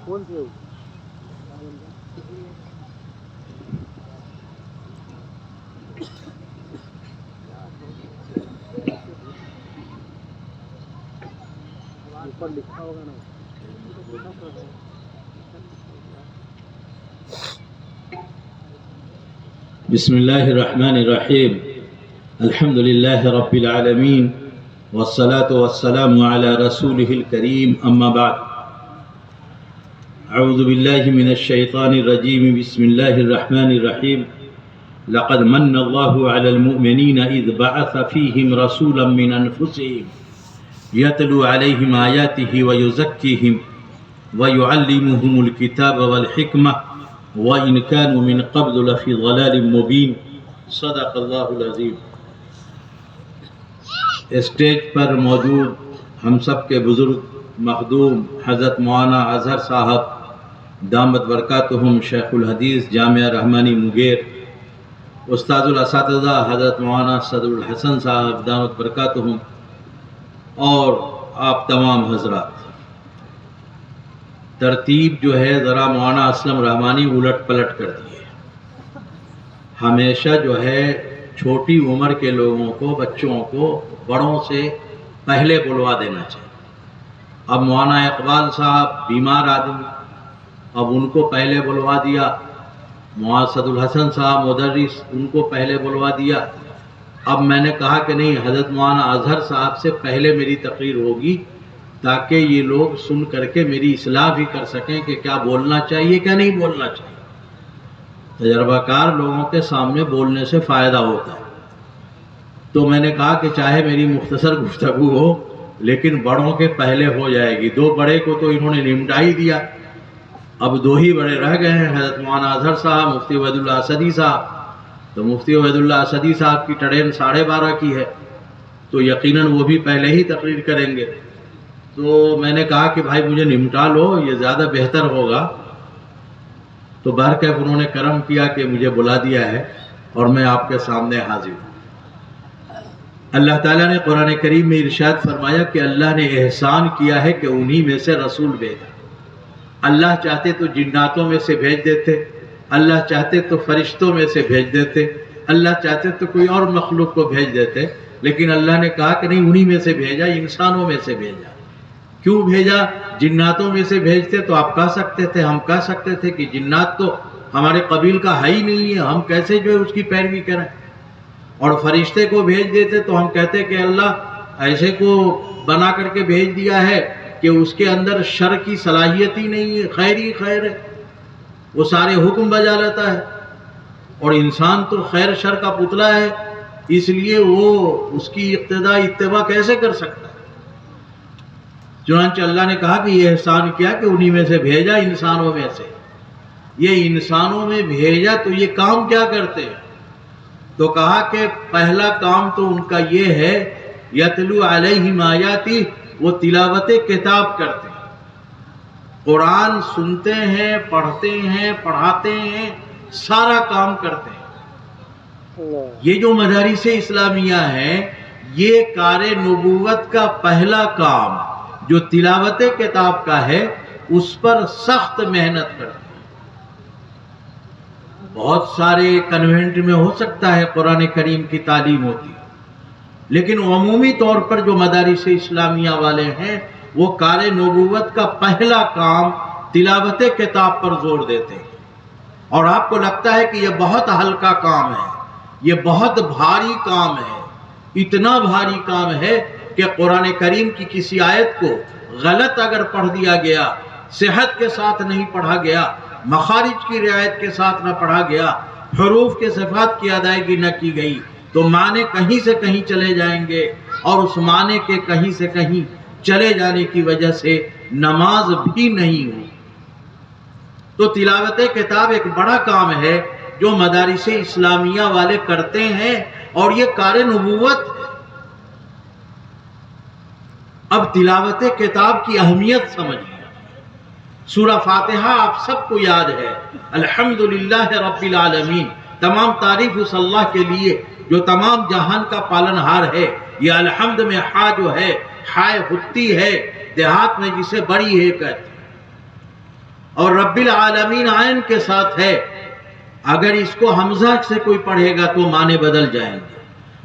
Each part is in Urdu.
اوپر لکھا ہوگا نا. بسم اللہ الرحمن الرحیم. الحمد للہ رب العالمین والصلاة والسلام علی رسولہ الکریم. اما بعد. اعوذ باللہ من الشیطان الرجیم. بسم اللہ الرحمن الرحیم. لقد من اللہ علی المؤمنین اذ بعث فیہم رسولا من انفسہم یتلو علیہم آیاتہ ویزکیہم ویعلمہم الکتاب والحکمہ وَإِنْ كَانُوا مِنْ قَبْلُ لَفِي ضَلَالٍ مُبِينٍ. صدق اللہ العظیم. اسٹیج پر موجود ہم سب کے بزرگ مخدوم حضرت مولانا اظہر صاحب دامت برکاتہم شیخ الحدیث جامعہ رحمانی مونگیر، استاد الاساتذہ حضرت مولانا صدر الحسن صاحب دامت برکاتہم، اور آپ تمام حضرات. ترتیب جو ہے ذرا مولانا اسلم رحمانی الٹ پلٹ کر دی ہے. ہمیشہ جو ہے چھوٹی عمر کے لوگوں کو، بچوں کو بڑوں سے پہلے بلوا دینا چاہیے. اب مولانا اقبال صاحب بیمار آدمی، اب ان کو پہلے بلوا دیا. مولانا صدر الحسن صاحب مدرس، ان کو پہلے بلوا دیا. اب میں نے کہا کہ نہیں، حضرت مولانا اظہر صاحب سے پہلے میری تقریر ہوگی تاکہ یہ لوگ سن کر کے میری اصلاح بھی کر سکیں کہ کیا بولنا چاہیے کیا نہیں بولنا چاہیے. تجربہ کار لوگوں کے سامنے بولنے سے فائدہ ہوتا ہے. تو میں نے کہا کہ چاہے میری مختصر گفتگو ہو لیکن بڑوں کے پہلے ہو جائے گی. دو بڑے کو تو انہوں نے نمٹا ہی دیا، اب دو ہی بڑے رہ گئے ہیں، حضرت مولانا اظہر صاحب، مفتی عبید اللہ اسدی صاحب. تو مفتی عبید اللہ اسدی صاحب کی ٹرین 12:30 کی ہے، تو یقیناً وہ بھی پہلے ہی تقریر کریں گے. تو میں نے کہا کہ بھائی مجھے نمٹا لو، یہ زیادہ بہتر ہوگا. تو بہرکیف انہوں نے کرم کیا کہ مجھے بلا دیا ہے اور میں آپ کے سامنے حاضر ہوں. اللہ تعالیٰ نے قرآن کریم میں ارشاد فرمایا کہ اللہ نے احسان کیا ہے کہ انہی میں سے رسول بھیجا. اللہ چاہتے تو جناتوں میں سے بھیج دیتے، اللہ چاہتے تو فرشتوں میں سے بھیج دیتے، اللہ چاہتے تو کوئی اور مخلوق کو بھیج دیتے، لیکن اللہ نے کہا کہ نہیں، انہی میں سے بھیجا، انسانوں میں سے بھیجا. کیوں بھیجا؟ جناتوں میں سے بھیجتے تو آپ کہہ سکتے تھے، ہم کہہ سکتے تھے کہ جنات تو ہمارے قبیل کا ہے ہی نہیں ہے، ہم کیسے جو ہے اس کی پیروی کریں. اور فرشتے کو بھیج دیتے تو ہم کہتے کہ اللہ ایسے کو بنا کر کے بھیج دیا ہے کہ اس کے اندر شر کی صلاحیت ہی نہیں ہے، خیر ہی خیر ہے، وہ سارے حکم بجا لیتا ہے. اور انسان تو خیر شر کا پتلا ہے، اس لیے وہ اس کی اقتداء اتباع کیسے کر سکتا ہے. چنانچہ اللہ نے کہا کہ یہ احسان کیا کہ انہی میں سے بھیجا، انسانوں میں سے. یہ انسانوں میں بھیجا تو یہ کام کیا کرتے ہیں؟ تو کہا کہ پہلا کام تو ان کا یہ ہے یتلو علیہم آیاتی، وہ تلاوت کتاب کرتے ہیں، قرآن سنتے ہیں، پڑھتے ہیں، پڑھاتے ہیں، سارا کام کرتے ہیں. یہ جو مدارس اسلامیہ ہیں، یہ کار نبوت کا پہلا کام جو تلاوت کتاب کا ہے اس پر سخت محنت کرتے ہیں. بہت سارے کنوینٹ میں ہو سکتا ہے قرآن کریم کی تعلیم ہوتی، لیکن عمومی طور پر جو مدارس اسلامیہ والے ہیں وہ کار نبوت کا پہلا کام تلاوت کتاب پر زور دیتے ہیں. اور آپ کو لگتا ہے کہ یہ بہت ہلکا کام ہے، یہ بہت بھاری کام ہے. اتنا بھاری کام ہے کہ قرآن کریم کی کسی آیت کو غلط اگر پڑھ دیا گیا، صحت کے ساتھ نہیں پڑھا گیا، مخارج کی رعایت کے ساتھ نہ پڑھا گیا، حروف کے صفات کی ادائیگی نہ کی گئی، تو معنی کہیں سے کہیں چلے جائیں گے، اور اس معنی کے کہیں سے کہیں چلے جانے کی وجہ سے نماز بھی نہیں ہو. تو تلاوت کتاب ایک بڑا کام ہے جو مدارس اسلامیہ والے کرتے ہیں، اور یہ کار نبوت. اب تلاوت کتاب کی اہمیت سمجھیں. سورہ فاتحہ آپ سب کو یاد ہے، الحمدللہ رب العالمین، تمام تعریف اس اللہ کے لیے جو تمام جہان کا پالنہار ہے. یہ الحمد میں ہا جو ہے، ہائے ہوتی ہے، دیہات میں جسے بڑی ہے کہتے ہیں. اور رب العالمین عین کے ساتھ ہے، اگر اس کو حمزہ سے کوئی پڑھے گا تو معنی بدل جائیں گے،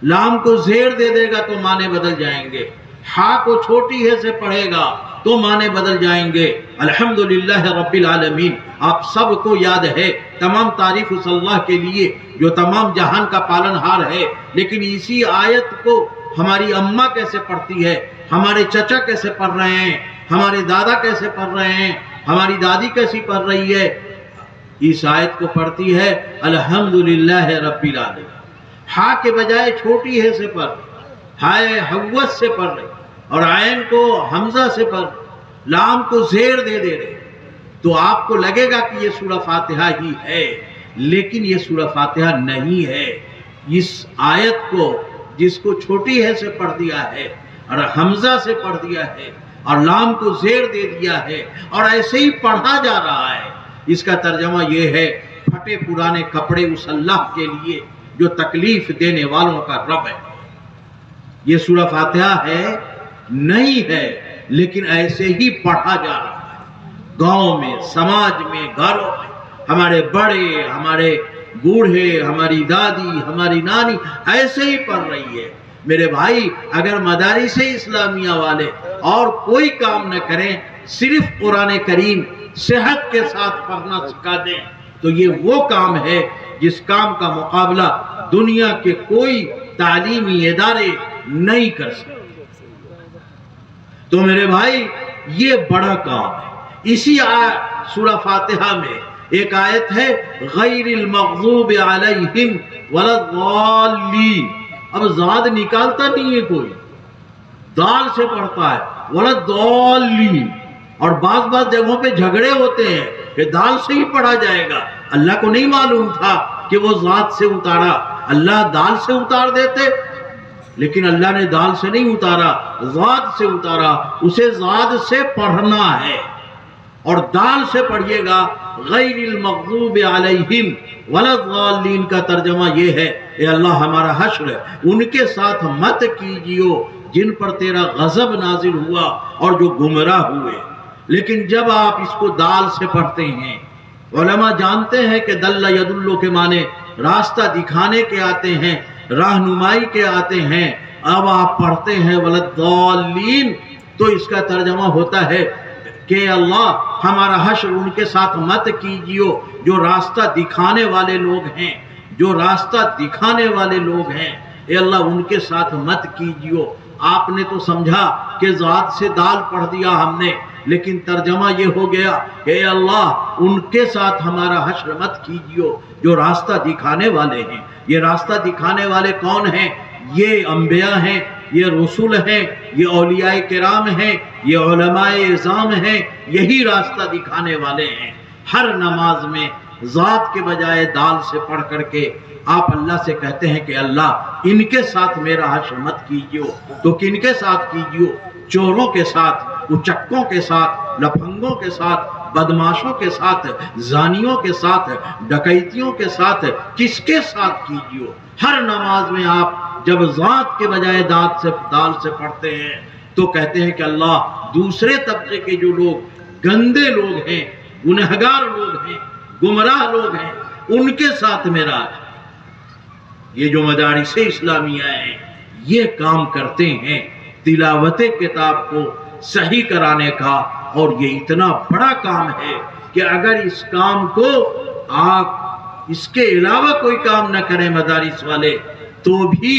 لام کو زیر دے دے گا تو معنی بدل جائیں گے، ہا کو چھوٹی ہے سے پڑھے گا تو معنی بدل جائیں گے۔ الحمدللہ رب العالمین، آپ سب کو یاد ہے، تمام تعریف اس اللہ کے لیے جو تمام جہان کا پالن ہار ہے، لیکن اسی آیت کو ہماری اماں کیسے پڑھتی ہے، ہمارے چچا کیسے پڑھ رہے ہیں، ہمارے دادا کیسے پڑھ رہے ہیں، ہماری دادی کیسی پڑھ رہی ہے، اس آیت کو پڑھتی ہے الحمدللہ رب العالمین، ہا کے بجائے چھوٹی ہے سے پڑھ رہی، ہائے حوت سے پڑھ رہی، اور عین کو حمزہ سے پڑھ رہی، لام کو زیر دے رہے، تو آپ کو لگے گا کہ یہ سورہ فاتحہ ہی ہے، لیکن یہ سورہ فاتحہ نہیں ہے۔ اس آیت کو جس کو چھوٹی ہے سے پڑھ دیا ہے اور حمزہ سے پڑھ دیا ہے اور لام کو زیر دے دیا ہے اور ایسے ہی پڑھا جا رہا ہے، اس کا ترجمہ یہ ہے پھٹے پرانے کپڑے اس اللہ کے لیے جو تکلیف دینے والوں کا رب ہے۔ یہ سورہ فاتحہ ہے نہیں ہے، لیکن ایسے ہی پڑھا جا رہا ہے، گاؤں میں، سماج میں، گھروں میں، ہمارے بڑے، ہمارے بوڑھے، ہماری دادی، ہماری نانی ایسے ہی پڑھ رہی ہے۔ میرے بھائی، اگر مدارس اسلامیہ والے اور کوئی کام نہ کریں، صرف قرآن کریم صحت کے ساتھ پڑھنا سکھا دیں، تو یہ وہ کام ہے جس کام کا مقابلہ دنیا کے کوئی تعلیمی ادارے نہیں کر سکتے۔ تو میرے بھائی، یہ بڑا کام ہے۔ اسی سورہ فاتحہ میں ایک آیت ہے غیر المغضوب علیہم ولا الضالین، اب زاد نکالتا نہیں ہے کوئی، دال سے پڑھتا ہے ولا الضالین، اور بعض جگہوں پہ جھگڑے ہوتے ہیں کہ دال سے ہی پڑھا جائے گا، اللہ کو نہیں معلوم تھا کہ وہ ذات سے اتارا، اللہ دال سے اتار دیتے، لیکن اللہ نے دال سے نہیں اتارا، ذات سے اتارا، اسے ذات سے پڑھنا ہے، اور دال سے پڑھیے گا۔ غیر المغضوب علیہم ولا الضالین کا ترجمہ یہ ہے، اے اللہ ہمارا حشر ان کے ساتھ مت کیجیو جن پر تیرا غضب نازل ہوا اور جو گمراہ ہوئے۔ لیکن جب آپ اس کو دال سے پڑھتے ہیں، علماء جانتے ہیں کہ دل یدلو کے معنی راستہ دکھانے کے آتے ہیں، رہنمائی کے آتے ہیں، اب آپ پڑھتے ہیں ولدالین، تو اس کا ترجمہ ہوتا ہے کہ اللہ ہمارا حشر ان کے ساتھ مت کیجیو جو راستہ دکھانے والے لوگ ہیں، جو راستہ دکھانے والے لوگ ہیں، اے اللہ ان کے ساتھ مت کیجیو۔ آپ نے تو سمجھا کہ ذات سے دال پڑھ دیا ہم نے، لیکن ترجمہ یہ ہو گیا کہ اے اللہ ان کے ساتھ ہمارا حشر مت کیجیو جو راستہ دکھانے والے ہیں۔ یہ راستہ دکھانے والے کون ہیں؟ یہ انبیاء ہیں، یہ رسول ہیں، یہ اولیاء کرام ہیں، یہ علماء اعظام ہیں، یہی راستہ دکھانے والے ہیں۔ ہر نماز میں ذات کے بجائے دال سے پڑھ کر کے آپ اللہ سے کہتے ہیں کہ اللہ ان کے ساتھ میرا حشر مت کیجیو، تو کن کے ساتھ کیجیو؟ چوروں کے ساتھ، اچکوں کے ساتھ، لفنگوں کے ساتھ، بدماشوں کے ساتھ، زانیوں کے ساتھ، ڈکیتیوں کے ساتھ، کس کے ساتھ کیجیو؟ ہر نماز میں آپ جب ذات کے بجائے دال سے پڑھتے ہیں تو کہتے ہیں کہ اللہ دوسرے طبقے کے جو لوگ گندے لوگ ہیں، گنہگار لوگ ہیں، گمراہ لوگ ہیں، ان کے ساتھ میرا حشر۔ یہ جو مدارس اسلامیہ ہیں یہ کام کرتے ہیں تلاوت کتاب کو صحیح کرانے کا، اور یہ اتنا بڑا کام ہے کہ اگر اس کام کو آپ اس کے علاوہ کوئی کام نہ کریں مدارس والے، تو بھی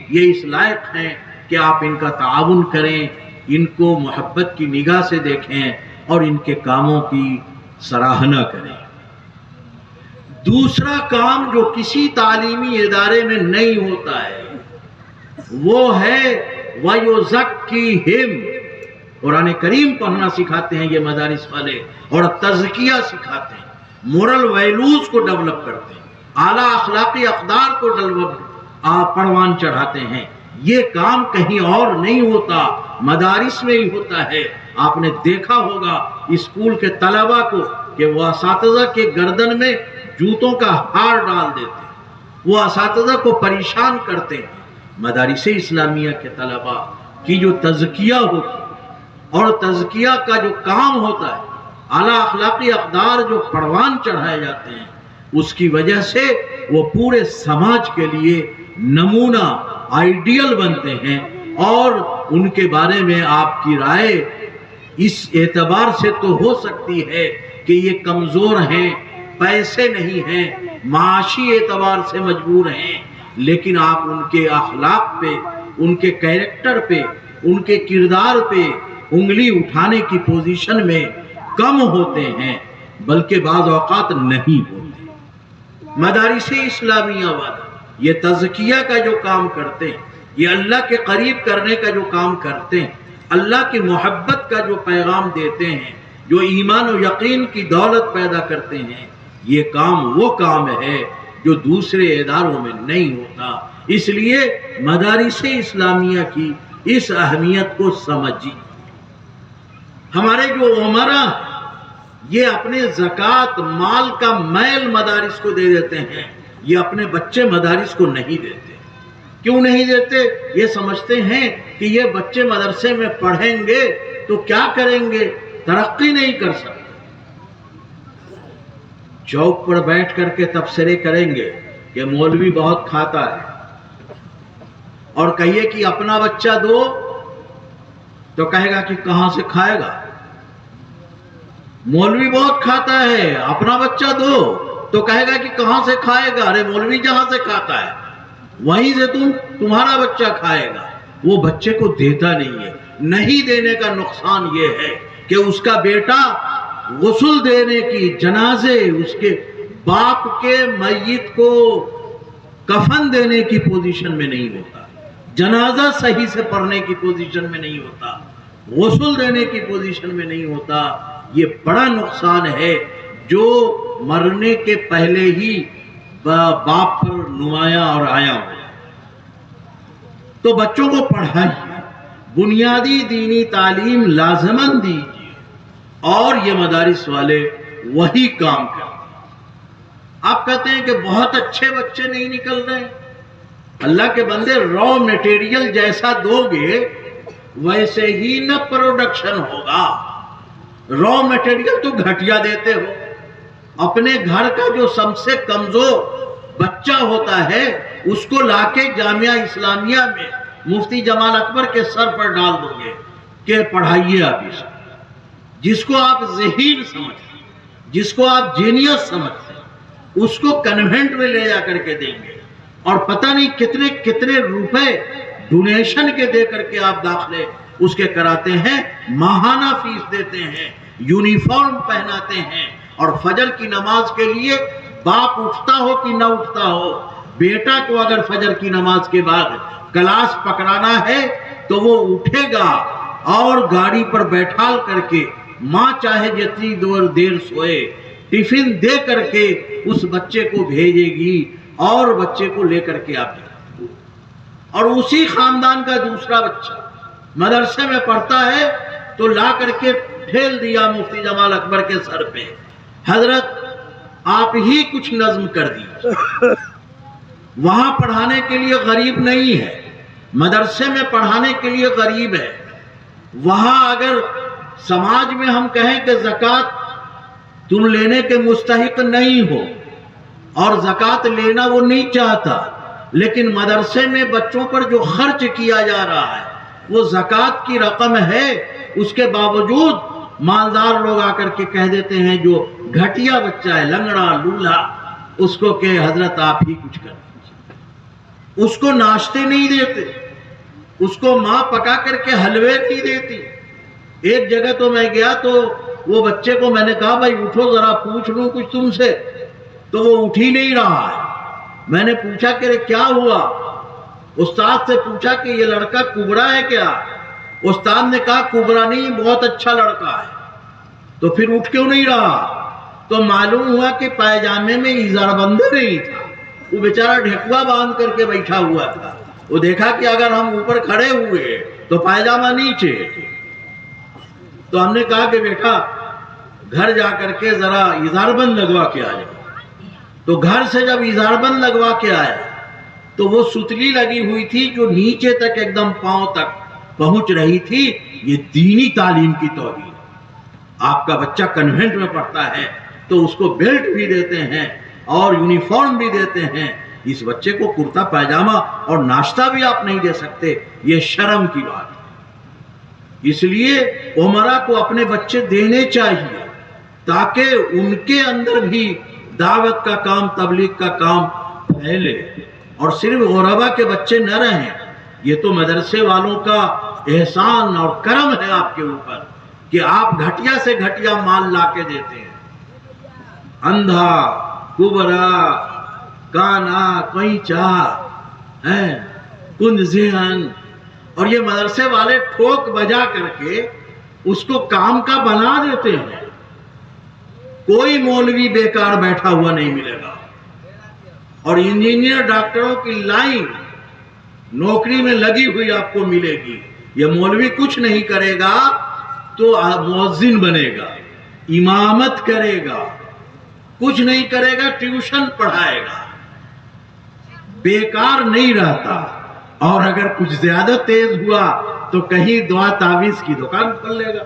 یہ اس لائق ہیں کہ آپ ان کا تعاون کریں، ان کو محبت کی نگاہ سے دیکھیں اور ان کے کاموں کی سراہنا کریں۔ دوسرا کام جو کسی تعلیمی ادارے میں نہیں ہوتا ہے وہ ہے وَيُزَكِّهِمْ، قرآن کریم پڑھنا سکھاتے ہیں یہ مدارس والے، اور تزکیہ سکھاتے ہیں، مورل ویلوز کو ڈیولپ کرتے ہیں، اعلیٰ اخلاقی اقدار کو پروان چڑھاتے ہیں۔ یہ کام کہیں اور نہیں ہوتا، مدارس میں ہی ہوتا ہے۔ آپ نے دیکھا ہوگا اسکول کے طلبہ کو کہ وہ اساتذہ کے گردن میں جوتوں کا ہار ڈال دیتے ہیں، وہ اساتذہ کو پریشان کرتے ہیں۔ مدارس اسلامیہ کے طلبہ کی جو تزکیہ ہوتی ہے اور تزکیہ کا جو کام ہوتا ہے، اعلیٰ اخلاقی اقدار جو پروان چڑھائے جاتے ہیں، اس کی وجہ سے وہ پورے سماج کے لیے نمونہ آئیڈیل بنتے ہیں، اور ان کے بارے میں آپ کی رائے اس اعتبار سے تو ہو سکتی ہے کہ یہ کمزور ہیں، پیسے نہیں ہیں، معاشی اعتبار سے مجبور ہیں، لیکن آپ ان کے اخلاق پہ، ان کے کیریکٹر پہ، ان کے کردار پہ انگلی اٹھانے کی پوزیشن میں کم ہوتے ہیں، بلکہ بعض اوقات نہیں ہوتے۔ مدارس اسلامیہ والے یہ تزکیہ کا جو کام کرتے ہیں، یہ اللہ کے قریب کرنے کا جو کام کرتے ہیں، اللہ کی محبت کا جو پیغام دیتے ہیں، جو ایمان و یقین کی دولت پیدا کرتے ہیں، یہ کام وہ کام ہے جو دوسرے اداروں میں نہیں ہوتا۔ اس لیے مدارس اسلامیہ کی اس اہمیت کو سمجھیے۔ ہمارے جو عمرا یہ اپنے زکوٰۃ مال کا میل مدارس کو دے دیتے ہیں، یہ اپنے بچے مدارس کو نہیں دیتے۔ کیوں نہیں دیتے؟ یہ سمجھتے ہیں کہ یہ بچے مدرسے میں پڑھیں گے تو کیا کریں گے؟ ترقی نہیں کر سکتے۔ چوک پر بیٹھ کر کے تبصرے کریں گے کہ مولوی بہت کھاتا ہے، اور کہیے کہ اپنا بچہ دو تو کہے گا کہ کہاں سے کھائے گا؟ مولوی بہت کھاتا ہے، اپنا بچہ دو تو کہے گا کہ کہاں سے کھائے گا؟ ارے مولوی جہاں سے کھاتا ہے وہیں سے تمہارا بچہ کھائے گا۔ وہ بچے کو دیتا نہیں ہے۔ نہیں دینے کا نقصان یہ ہے کہ اس کا بیٹا غسل دینے کی، جنازے، اس کے باپ کے میت کو کفن دینے کی پوزیشن میں نہیں ہوتا، جنازہ صحیح سے پڑھنے کی پوزیشن میں نہیں ہوتا، غسل دینے کی پوزیشن میں نہیں ہوتا۔ یہ بڑا نقصان ہے جو مرنے کے پہلے ہی باپ پر نمایاں اور آیا ہو۔ تو بچوں کو پڑھائیے، بنیادی دینی تعلیم لازماً دیجیے، اور یہ مدارس والے وہی کام کرتے ہیں۔ آپ کہتے ہیں کہ بہت اچھے بچے نہیں نکل رہے۔ اللہ کے بندے، را میٹیریل جیسا دو گے ویسے ہی نہ پروڈکشن ہوگا۔ را میٹیریل تو گھٹیا دیتے ہو۔ اپنے گھر کا جو سب سے کمزور بچہ ہوتا ہے اس کو لا کے جامعہ اسلامیہ میں مفتی جمال اکبر کے سر پر ڈال دو گے کہ پڑھائیے آپ اس کو۔ جس کو آپ ذہین سمجھتے ہیں، جس کو آپ جینیس سمجھتے ہیں، اس کو کنوینٹ میں لے جا کر کے دیں گے، اور پتہ نہیں کتنے کتنے روپے ڈونیشن کے دے کر کے آپ داخلے اس کے کراتے ہیں، ماہانہ فیس دیتے ہیں، یونیفارم پہناتے ہیں، اور فجر کی نماز کے لیے باپ اٹھتا ہو کہ نہ اٹھتا ہو، بیٹا کو اگر فجر کی نماز کے بعد کلاس پکڑانا ہے تو وہ اٹھے گا، اور گاڑی پر بیٹھال کر کے ماں چاہے جتنی دیر سوئے ٹفن دے کر کے اس بچے کو بھیجے گی، اور بچے کو لے کر کے آپ جائیں۔ اور اسی خاندان کا دوسرا بچہ مدرسے میں پڑھتا ہے تو لا کر کے ڈھیل دیا مفتی جمال اکبر کے سر پہ، حضرت آپ ہی کچھ نظم کر دیجیے۔ وہاں پڑھانے کے لیے غریب نہیں ہے، مدرسے میں پڑھانے کے لیے غریب ہے۔ وہاں اگر سماج میں ہم کہیں کہ زکوٰۃ تم لینے کے مستحق نہیں ہو، اور زکوٰۃ لینا وہ نہیں چاہتا، لیکن مدرسے میں بچوں پر جو خرچ کیا جا رہا ہے وہ زکوٰۃ کی رقم ہے، اس کے باوجود مالدار لوگ آ کر کے کہہ دیتے ہیں جو گھٹیا بچہ ہے، لنگڑا لولہا، اس کو کہ حضرت آپ ہی کچھ کر دیجیے۔ اس کو ناشتے نہیں دیتے، اس کو ماں پکا کر کے حلوے نہیں دیتی۔ ایک جگہ تو میں گیا تو وہ بچے کو میں نے کہا بھائی اٹھو ذرا پوچھ لوں کچھ تم سے، تو وہ اٹھ ہی نہیں رہا ہے۔ میں نے پوچھا کہ کیا ہوا؟ استاد سے پوچھا کہ یہ لڑکا کبرا ہے کیا؟ استاد نے کہا کبرا نہیں، بہت اچھا لڑکا ہے۔ تو پھر اٹھ کیوں نہیں رہا؟ تو معلوم ہوا کہ پائجامے میں اظہار بندے نہیں تھا، وہ بیچارہ ڈھکوا باندھ کر کے بیٹھا ہوا تھا۔ وہ دیکھا کہ اگر ہم اوپر کھڑے ہوئے تو پائجامہ نیچے، تو ہم نے کہا کہ بیٹا گھر جا کر کے ذرا اظہار بند لگوا کے آ جائے۔ تو گھر سے جب اظہار بند لگوا کے آیا تو وہ ستلی لگی ہوئی تھی جو نیچے تک ایک دم پاؤں تک پہنچ رہی تھی۔ یہ دینی تعلیم کی توہین۔ آپ کا بچہ کنوینٹ میں پڑھتا ہے تو اس کو بیلٹ بھی دیتے ہیں اور یونیفارم بھی دیتے ہیں. اس بچے کو کرتا پائجامہ اور ناشتہ بھی آپ نہیں دے سکتے، یہ شرم کی بات ہے. اس لیے عمرہ کو اپنے بچے دینے چاہیے تاکہ ان کے اندر بھی دعوت کا کام، تبلیغ کا کام پھیلے. اور صرف غربا کے بچے نہ رہیں، یہ تو مدرسے والوں کا احسان اور کرم ہے آپ کے اوپر کہ آپ گھٹیا سے گھٹیا مال لا کے دیتے ہیں. اندھا، کبرا، کانا، کوئچا، کند ذہن، اور یہ مدرسے والے ٹھوک بجا کر کے اس کو کام کا بنا دیتے ہیں. کوئی مولوی بیکار بیٹھا ہوا نہیں ملے گا. اور انجینئر، ڈاکٹروں کی لائن نوکری میں لگی ہوئی آپ کو ملے گی. یہ مولوی کچھ نہیں کرے گا تو مؤذن بنے گا، امامت کرے گا، کچھ نہیں کرے گا، ٹیوشن پڑھائے گا، بیکار نہیں رہتا. اور اگر کچھ زیادہ تیز ہوا تو کہیں دعا تعویذ کی دکان کھول لے گا.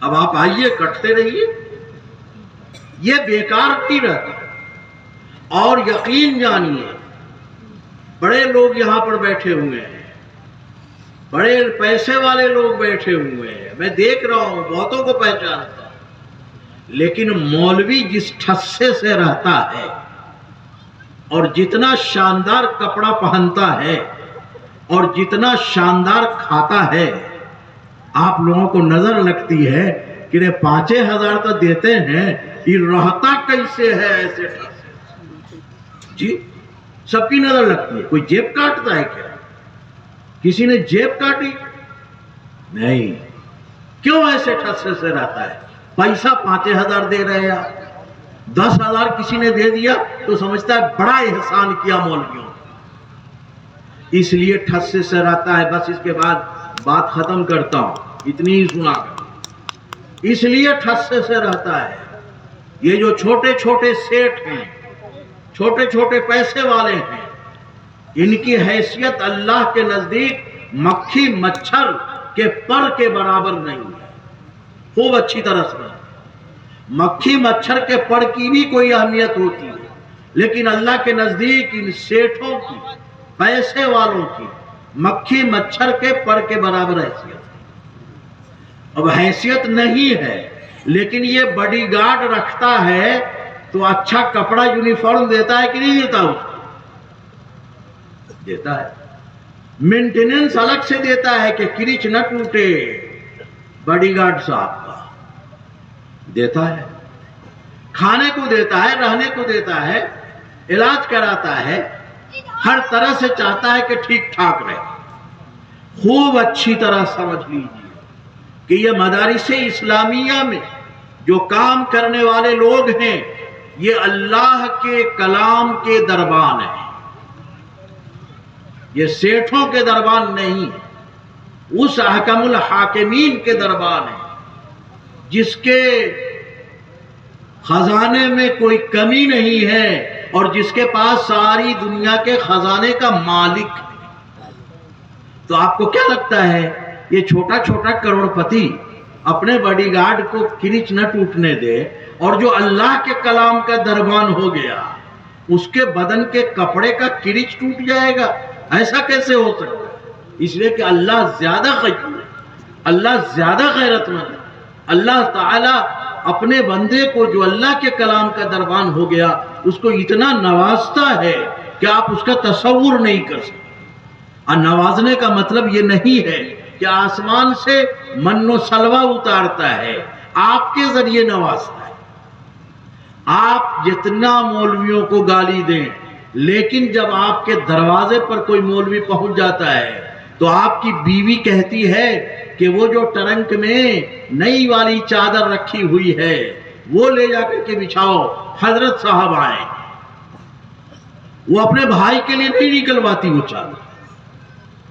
اب آپ آئیے، کٹتے رہیے، یہ بیکار نہیں رہتا. اور یقین جانیے بڑے لوگ یہاں پر بیٹھے ہوئے ہیں، بڑے پیسے والے لوگ بیٹھے ہوئے ہیں، میں دیکھ رہا ہوں، بہتوں کو پہچانتا ہوں. لیکن مولوی جس ٹھسے سے رہتا ہے اور جتنا شاندار کپڑا پہنتا ہے اور جتنا شاندار کھاتا ہے، آپ لوگوں کو نظر لگتی ہے کہ 5,000 تو دیتے ہیں، یہ رہتا کیسے ہے ایسے ٹھسے؟ جی سب کی نظر لگتی ہے. کوئی جیب کاٹتا ہے کیا؟ کسی نے جیب کاٹی؟ نہیں. کیوں ایسے ٹھسے سے رہتا ہے؟ پیسہ 5,000 دے رہے ہیں، 10,000 کسی نے دے دیا تو سمجھتا ہے بڑا احسان کیا مولویوں نے، اس لیے ٹھسے سے رہتا ہے. بس اس کے بعد بات ختم کرتا ہوں، اتنی ہی سنا کر. اس لیے ٹھسے سے رہتا ہے. یہ جو چھوٹے چھوٹے سیٹ ہیں، چھوٹے چھوٹے پیسے والے ہیں، ان کی حیثیت اللہ کے نزدیک مکھی مچھر کے پر کے برابر نہیں ہے. خوب اچھی طرح سے، مکھی مچھر کے پر کی بھی کوئی اہمیت ہوتی ہے، لیکن اللہ کے نزدیک ان سیٹھوں کی، پیسے والوں کی مکھی مچھر کے پر کے برابر حیثیت ہے. اب حیثیت نہیں ہے، لیکن یہ باڈی گارڈ رکھتا ہے تو اچھا کپڑا یونیفارم دیتا ہے کہ نہیں دیتا؟ اس کو دیتا ہے. مینٹیننس الگ سے دیتا ہے کہ کرچ نہ ٹوٹے، باڈی گارڈ صاحب کا دیتا ہے. کھانے کو دیتا ہے، رہنے کو دیتا ہے، علاج کراتا ہے، ہر طرح سے چاہتا ہے کہ ٹھیک ٹھاک رہے. خوب اچھی طرح سمجھ لیجیے کہ یہ مدارس اسلامیہ میں جو کام کرنے والے لوگ ہیں، یہ اللہ کے کلام کے دربان ہیں، یہ سیٹھوں کے دربان نہیں ہے. اس احکم الحاکمین کے دربان ہے جس کے خزانے میں کوئی کمی نہیں ہے اور جس کے پاس ساری دنیا کے خزانے کا مالک ہے. تو آپ کو کیا لگتا ہے یہ چھوٹا چھوٹا کروڑ پتی اپنے باڈی گارڈ کو کرچ نہ ٹوٹنے دے، اور جو اللہ کے کلام کا دربان ہو گیا اس کے بدن کے کپڑے کا کرچ ٹوٹ جائے گا؟ ایسا کیسے ہو سکتا ہے؟ اس لیے کہ اللہ زیادہ غیور ہے، اللہ زیادہ غیرت مند ہے. اللہ تعالی اپنے بندے کو جو اللہ کے کلام کا دربان ہو گیا اس کو اتنا نوازتا ہے کہ آپ اس کا تصور نہیں کر سکتے. اور نوازنے کا مطلب یہ نہیں ہے کہ آسمان سے من و سلوہ اتارتا ہے، آپ کے ذریعے نوازتا ہے. آپ جتنا مولویوں کو گالی دیں، لیکن جب آپ کے دروازے پر کوئی مولوی پہنچ جاتا ہے تو آپ کی بیوی کہتی ہے کہ وہ جو ٹرنک میں نئی والی چادر رکھی ہوئی ہے وہ لے جا کر کے بچھاؤ، حضرت صاحب آئے. وہ اپنے بھائی کے لیے نہیں نکلواتی وہ چادر.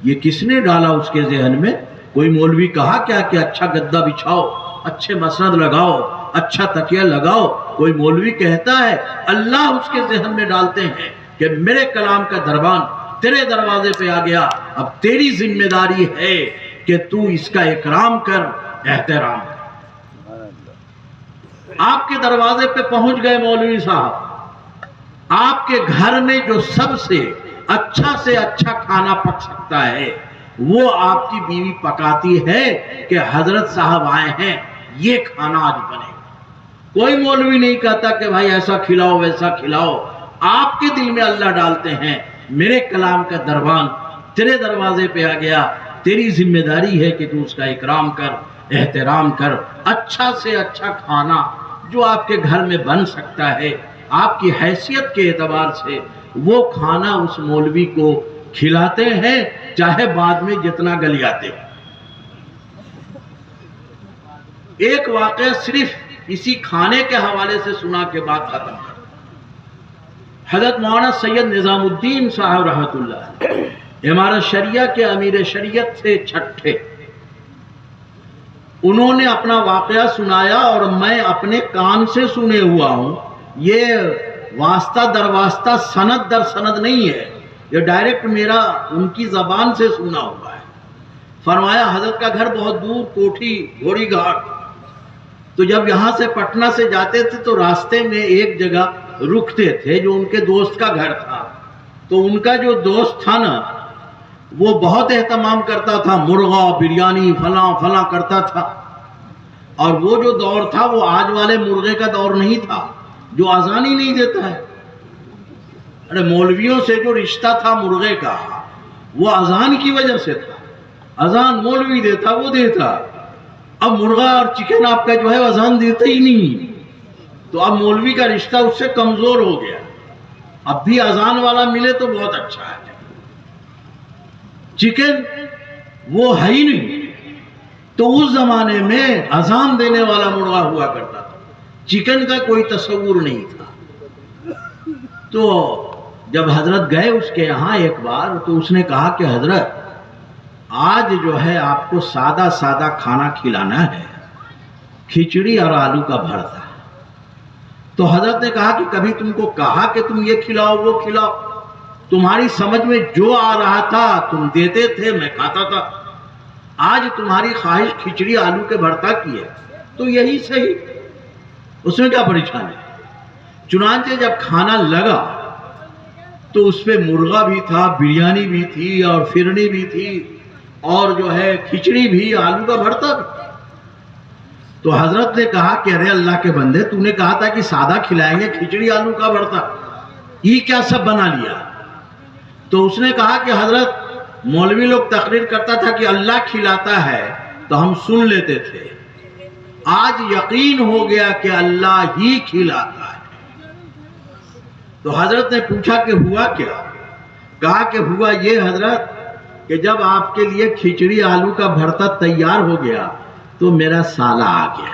یہ کس نے ڈالا اس کے ذہن میں؟ کوئی مولوی کہا کیا کہ اچھا گدا بچھاؤ، اچھے مسند لگاؤ، اچھا تکیہ لگاؤ؟ کوئی مولوی کہتا ہے؟ اللہ اس کے ذہن میں ڈالتے ہیں کہ میرے کلام کا دربان تیرے دروازے پہ آ گیا، اب تیری ذمہ داری ہے کہ تو اس کا اکرام کر، احترام کر۔ آپ کے دروازے پہ پہنچ گئے مولوی صاحب، آپ کے گھر میں جو سب سے اچھا کھانا پک سکتا ہے وہ آپ کی بیوی پکاتی ہے کہ حضرت صاحب آئے ہیں یہ کھانا آج بنے گا۔ کوئی مولوی نہیں کہتا کہ بھائی ایسا کھلاؤ ویسا کھلاؤ، آپ کے دل میں اللہ ڈالتے ہیں میرے کلام کا دربان تیرے دروازے پہ آ گیا، تیری ذمہ داری ہے کہ تو اس کا اکرام کر، احترام کر۔ اچھا سے اچھا کھانا جو آپ کے گھر میں بن سکتا ہے آپ کی حیثیت کے اعتبار سے وہ کھانا اس مولوی کو کھلاتے ہیں، چاہے بعد میں جتنا گلیاتے ہیں۔ ایک واقعہ صرف اسی کھانے کے حوالے سے سنا کے بعد ختم کر۔ حضرت مولانا سید نظام الدین صاحب رحمۃ اللہ امارت شریعہ کے امیر شریعت سے چھٹے، انہوں نے اپنا واقعہ سنایا اور میں اپنے کان سے سنے ہوا ہوں، یہ واسطہ در واسطہ سند در سند نہیں ہے، یہ ڈائریکٹ میرا ان کی زبان سے سنا ہوا ہے۔ فرمایا حضرت کا گھر بہت دور کوٹھی گھوڑی گھاٹ، تو جب یہاں سے پٹنہ سے جاتے تھے تو راستے میں ایک جگہ رکتے تھے جو ان کے دوست کا گھر تھا، تو ان کا جو دوست تھا نا وہ بہت اہتمام کرتا تھا، مرغا بریانی فلاں فلاں کرتا تھا، اور وہ جو دور تھا وہ آج والے مرغے کا دور نہیں تھا جو اذان ہی نہیں دیتا ہے۔ ارے مولویوں سے جو رشتہ تھا مرغے کا وہ اذان کی وجہ سے تھا، اذان مولوی دیتا وہ دیتا، اب مرغا اور چکن آپ کا جو ہے اذان دیتا ہی نہیں، تو اب مولوی کا رشتہ اس سے کمزور ہو گیا۔ اب بھی اذان والا ملے تو بہت اچھا ہے، چکن وہ ہے ہی نہیں، تو اس زمانے میں اذان دینے والا مرغا ہوا کرتا تھا، چکن کا کوئی تصور نہیں تھا۔ تو جب حضرت گئے اس کے یہاں ایک بار تو اس نے کہا کہ حضرت آج جو ہے آپ کو سادہ سادہ کھانا کھلانا ہے، کھچڑی اور آلو کا بھرتا۔ تو حضرت نے کہا کہ کبھی تم کو کہا کہ تم یہ کھلاؤ وہ کھلاؤ؟ تمہاری سمجھ میں جو آ رہا تھا تم دیتے تھے، میں کھاتا تھا، آج تمہاری خواہش کھچڑی آلو کے بھرتا کی ہے تو یہی صحیح، اس میں کیا پریشانی؟ چنانچہ جب کھانا لگا تو اس پہ مرغا بھی تھا، بریانی بھی تھی اور فرنی بھی تھی اور جو ہے کھچڑی بھی، آلو کا بھرتا بھی۔ تو حضرت نے کہا کہ ارے اللہ کے بندے تو نے کہا تھا کہ سادہ کھلائیں گے، کھچڑی آلو کا بھرتا یہ کیا سب بنا لیا؟ تو اس نے کہا کہ حضرت مولوی لوگ تقریر کرتا تھا کہ اللہ کھلاتا ہے تو ہم سن لیتے تھے، آج یقین ہو گیا کہ اللہ ہی کھلاتا ہے۔ تو حضرت نے پوچھا کہ ہوا کیا؟ کہا کہ ہوا یہ حضرت کہ جب آپ کے لیے کھچڑی آلو کا بھرتا تیار ہو گیا تو میرا سالہ آ گیا۔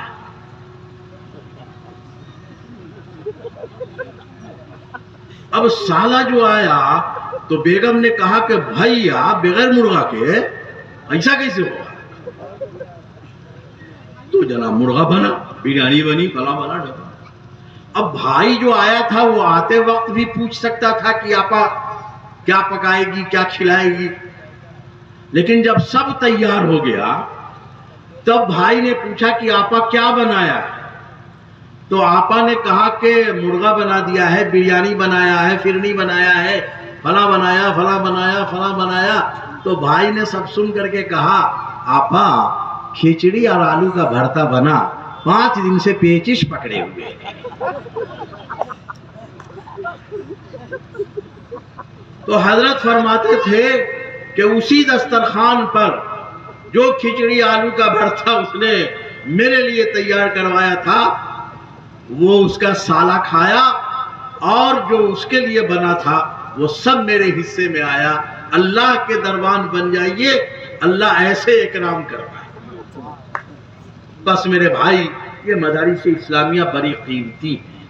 اب سالہ جو آیا تو بیگم نے کہا کہ بھائیا بغیر مرغا کے ایسا کیسے ہوگا؟ تو جناب مرغا بنا، بریانی بنی، فلاں بنا ڈبا۔ اب بھائی جو آیا تھا وہ آتے وقت بھی پوچھ سکتا تھا کہ آپا کیا پکائے گی، کیا کھلائے گی، لیکن جب سب تیار ہو گیا تب بھائی نے پوچھا کہ آپا کیا بنایا ہے؟ تو آپا نے کہا کہ مرغا بنا دیا ہے، بریانی بنایا ہے، فرنی بنایا ہے، فلاں بنایا، فلاں بنایا، فلاں بنایا۔ تو بھائی نے سب سن کر کے کہا آپا کھچڑی اور آلو کا بھرتا بنا، 5 دن سے پیچش پکڑے ہوئے۔ تو حضرت فرماتے تھے کہ اسی دسترخوان پر جو کھچڑی آلو کا بھرتا اس نے میرے لیے تیار کروایا تھا وہ اس کا سالہ کھایا، اور جو اس کے لیے بنا تھا وہ سب میرے حصے میں آیا۔ اللہ کے دربان بن جائیے، اللہ ایسے اکرام کر رہا ہے۔ بس میرے بھائی یہ مدارس اسلامیہ بڑی قیمتی ہیں،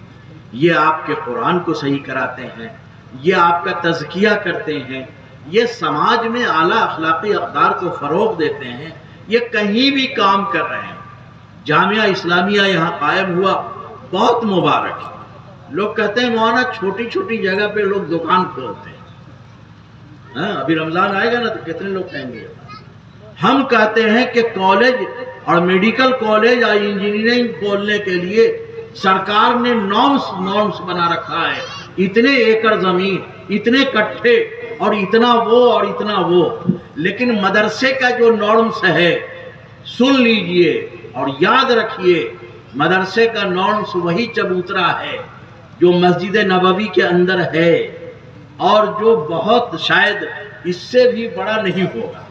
یہ آپ کے قرآن کو صحیح کراتے ہیں، یہ آپ کا تزکیہ کرتے ہیں، یہ سماج میں اعلیٰ اخلاقی اقدار کو فروغ دیتے ہیں، یہ کہیں بھی کام کر رہے ہیں۔ جامعہ اسلامیہ یہاں قائم ہوا، بہت مبارک ہے۔ لوگ کہتے ہیں مولانا چھوٹی چھوٹی جگہ پہ لوگ دکان کھولتے ہیں، ابھی رمضان آئے گا نا تو کتنے لوگ کہیں گے ہم کہتے ہیں کہ کالج اور میڈیکل کالج اور انجینئرنگ کھولنے کے لیے سرکار نے نارمس بنا رکھا ہے، اتنے ایکڑ زمین، اتنے کٹھے اور اتنا وہ، لیکن مدرسے کا جو نارمس ہے، سن لیجئے اور یاد رکھیے، مدرسے کا نارمس وہی چبوترا ہے جو مسجد نبوی کے اندر ہے، اور جو بہت شاید اس سے بھی بڑا نہیں ہوگا۔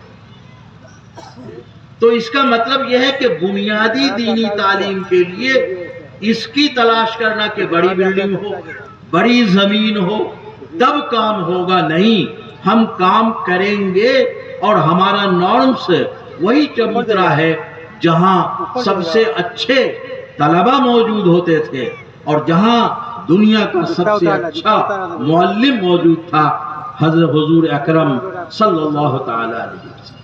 تو اس کا مطلب یہ ہے کہ بنیادی دینی تعلیم کے لیے اس کی تلاش کرنا کہ بڑی بلڈنگ ہو، بڑی زمین ہو، تب کام ہوگا، نہیں، ہم کام کریں گے اور ہمارا نارمس وہی چبوترا ہے جہاں سب سے اچھے طلبہ موجود ہوتے تھے اور جہاں دنیا کا سب سے اچھا معلم موجود تھا، حضرت حضور اکرم صلی اللہ تعالی علیہ وسلم۔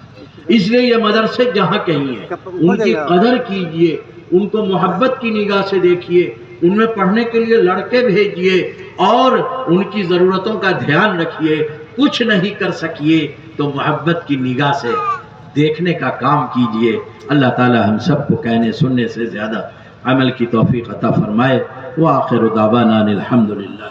اس لیے یہ مدرسے جہاں کہیں ہیں ان کی قدر کیجئے، ان کو محبت کی نگاہ سے دیکھیے، ان میں پڑھنے کے لیے لڑکے بھیجئے اور ان کی ضرورتوں کا دھیان رکھیے۔ کچھ نہیں کر سکیے تو محبت کی نگاہ سے دیکھنے کا کام کیجئے۔ اللہ تعالی ہم سب کو کہنے سننے سے زیادہ عمل کی توفیق عطا فرمائے۔ وآخر دعوانا الحمدللہ۔